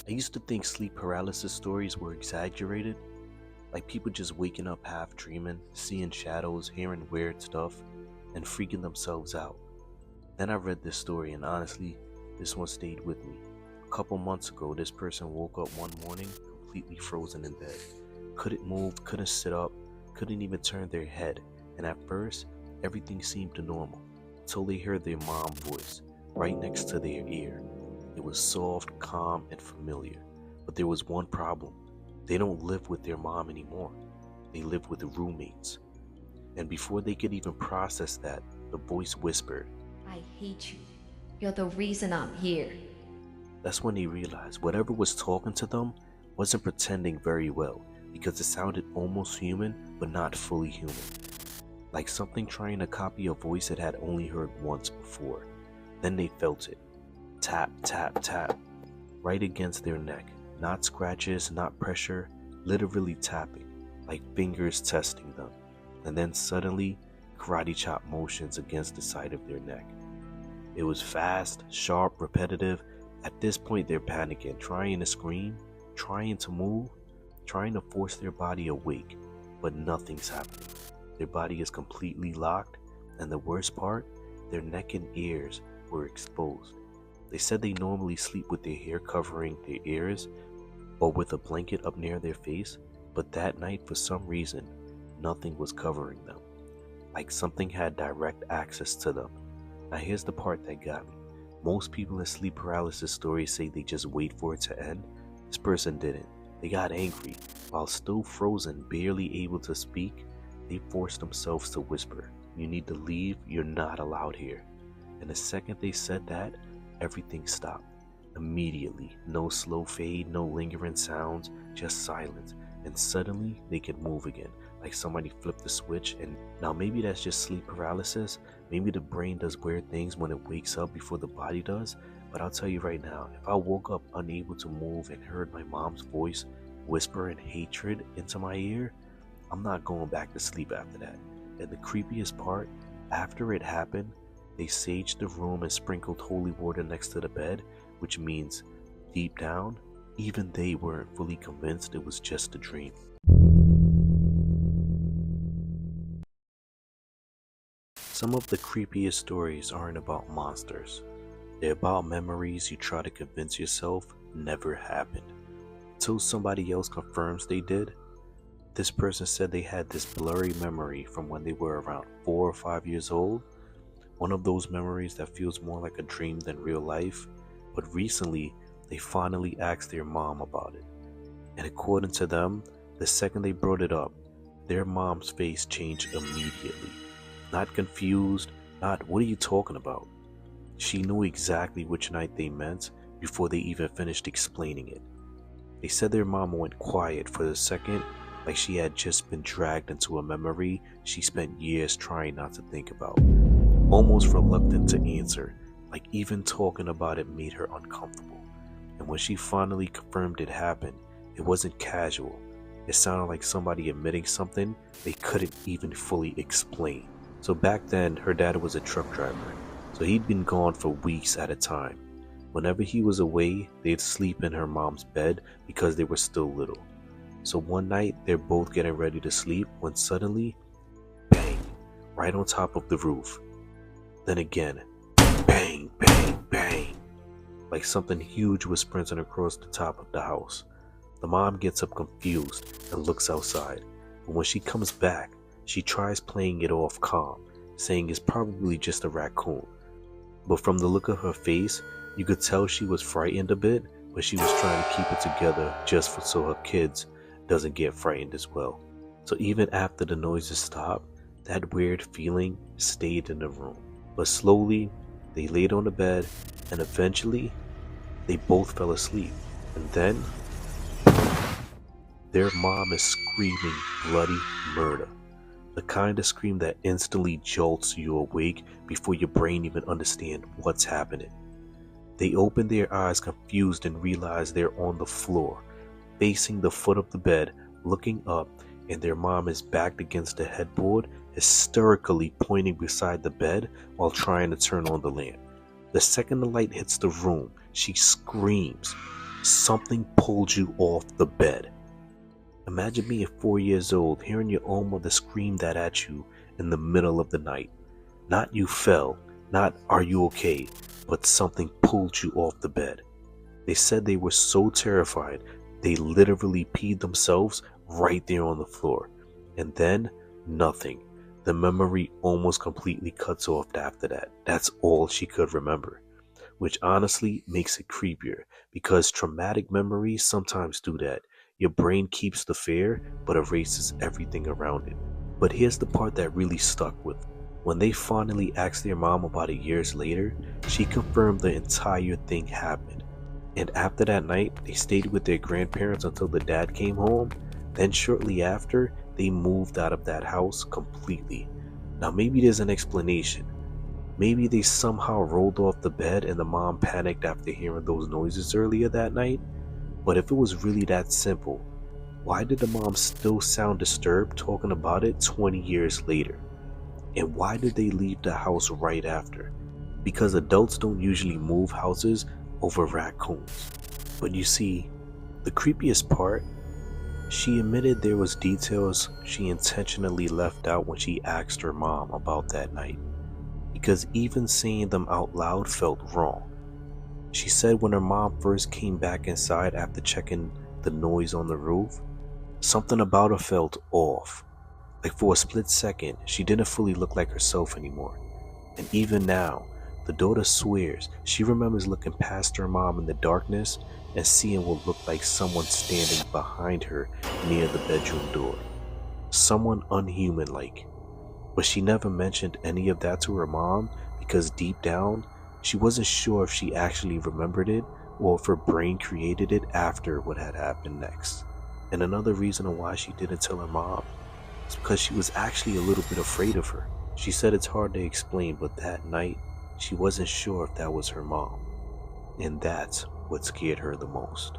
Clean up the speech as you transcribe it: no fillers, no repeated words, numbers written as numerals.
I used to think sleep paralysis stories were exaggerated, like people just waking up half dreaming, seeing shadows, hearing weird stuff, and freaking themselves out. Then I read this story, and honestly, this one stayed with me. A couple months ago, this person woke up one morning completely frozen in bed. Couldn't move, couldn't sit up, couldn't even turn their head, and at first, everything seemed normal until they heard their mom's voice right next to their ear. It was soft, calm, and familiar. But there was one problem. They don't live with their mom anymore. They live with roommates. And before they could even process that, the voice whispered. I hate you. You're the reason I'm here. That's when they realized whatever was talking to them wasn't pretending very well, because it sounded almost human but not fully human. Like something trying to copy a voice it had only heard once before. Then they felt it. Tap, tap, tap. Right against their neck. Not scratches, not pressure, literally tapping, like fingers testing them. And then suddenly, karate chop motions against the side of their neck. It was fast, sharp, repetitive. At this point, they're panicking, trying to scream, trying to move, trying to force their body awake, but nothing's happening. Their body is completely locked, and the worst part, their neck and ears were exposed. They said they normally sleep with their hair covering their ears or with a blanket up near their face, but that night, for some reason, nothing was covering them, like something had direct access to them. Now here's the part that got me. Most people in sleep paralysis stories say they just wait for it to end. This person didn't. They got angry. While still frozen, barely able to speak, they forced themselves to whisper, "You need to leave, you're not allowed here." And the second they said that, everything stopped. Immediately. No slow fade, no lingering sounds, just silence. And suddenly, they could move again, like somebody flipped the switch. And now maybe that's just sleep paralysis. Maybe the brain does weird things when it wakes up before the body does. But I'll tell you right now, if I woke up unable to move and heard my mom's voice whisper in hatred into my ear, I'm not going back to sleep after that. And the creepiest part, after it happened, they saged the room and sprinkled holy water next to the bed, which means deep down, even they weren't fully convinced it was just a dream. Some of the creepiest stories aren't about monsters. They're about memories you try to convince yourself never happened, until somebody else confirms they did. This person said they had this blurry memory from when they were around 4 or 5 years old. One of those memories that feels more like a dream than real life. But recently, they finally asked their mom about it. And according to them, the second they brought it up, their mom's face changed immediately. Not confused, not "what are you talking about?" She knew exactly which night they meant before they even finished explaining it. They said their mom went quiet for a second, like she had just been dragged into a memory she spent years trying not to think about. Almost reluctant to answer, like even talking about it made her uncomfortable. And when she finally confirmed it happened, it wasn't casual. It sounded like somebody admitting something they couldn't even fully explain. So back then, her dad was a truck driver, so he'd been gone for weeks at a time. Whenever he was away, they'd sleep in her mom's bed because they were still little. So one night, they're both getting ready to sleep when suddenly, bang, right on top of the roof. Then again, bang, bang, bang, like something huge was sprinting across the top of the house. The mom gets up confused and looks outside, but when she comes back, she tries playing it off calm, saying it's probably just a raccoon. But from the look of her face, you could tell she was frightened a bit, but she was trying to keep it together so her kids doesn't get frightened as well. So even after the noises stopped, that weird feeling stayed in the room. But slowly, they laid on the bed, and eventually, they both fell asleep. And then, their mom is screaming bloody murder. The kind of scream that instantly jolts you awake before your brain even understands what's happening. They open their eyes confused and realize they're on the floor, facing the foot of the bed, looking up, and their mom is backed against the headboard, hysterically pointing beside the bed while trying to turn on the lamp. The second the light hits the room, she screams, Something pulled you off the bed. Imagine being 4 years old, hearing your own mother scream that at you in the middle of the night. Not you fell, not are you okay, but something pulled you off the bed. They said they were so terrified, they literally peed themselves right there on the floor. And then, nothing. The memory almost completely cuts off after that. That's all she could remember. Which honestly makes it creepier, because traumatic memories sometimes do that. Your brain keeps the fear, but erases everything around it. But here's the part that really stuck with me. When they finally asked their mom about it years later, she confirmed the entire thing happened. And after that night, they stayed with their grandparents until the dad came home. Then shortly after, they moved out of that house completely. Now maybe there's an explanation. Maybe they somehow rolled off the bed and the mom panicked after hearing those noises earlier that night. But if it was really that simple, why did the mom still sound disturbed talking about it 20 years later? And why did they leave the house right after? Because adults don't usually move houses over raccoons. But you see, the creepiest part, she admitted there was details she intentionally left out when she asked her mom about that night, because even saying them out loud felt wrong. She said when her mom first came back inside after checking the noise on the roof, something about her felt off. Like for a split second, she didn't fully look like herself anymore. And even now, the daughter swears she remembers looking past her mom in the darkness and seeing what looked like someone standing behind her near the bedroom door. Someone unhuman-like. But she never mentioned any of that to her mom because deep down, she wasn't sure if she actually remembered it or if her brain created it after what had happened next. And another reason why she didn't tell her mom is because she was actually a little bit afraid of her. She said it's hard to explain, but that night, she wasn't sure if that was her mom. And that's what scared her the most.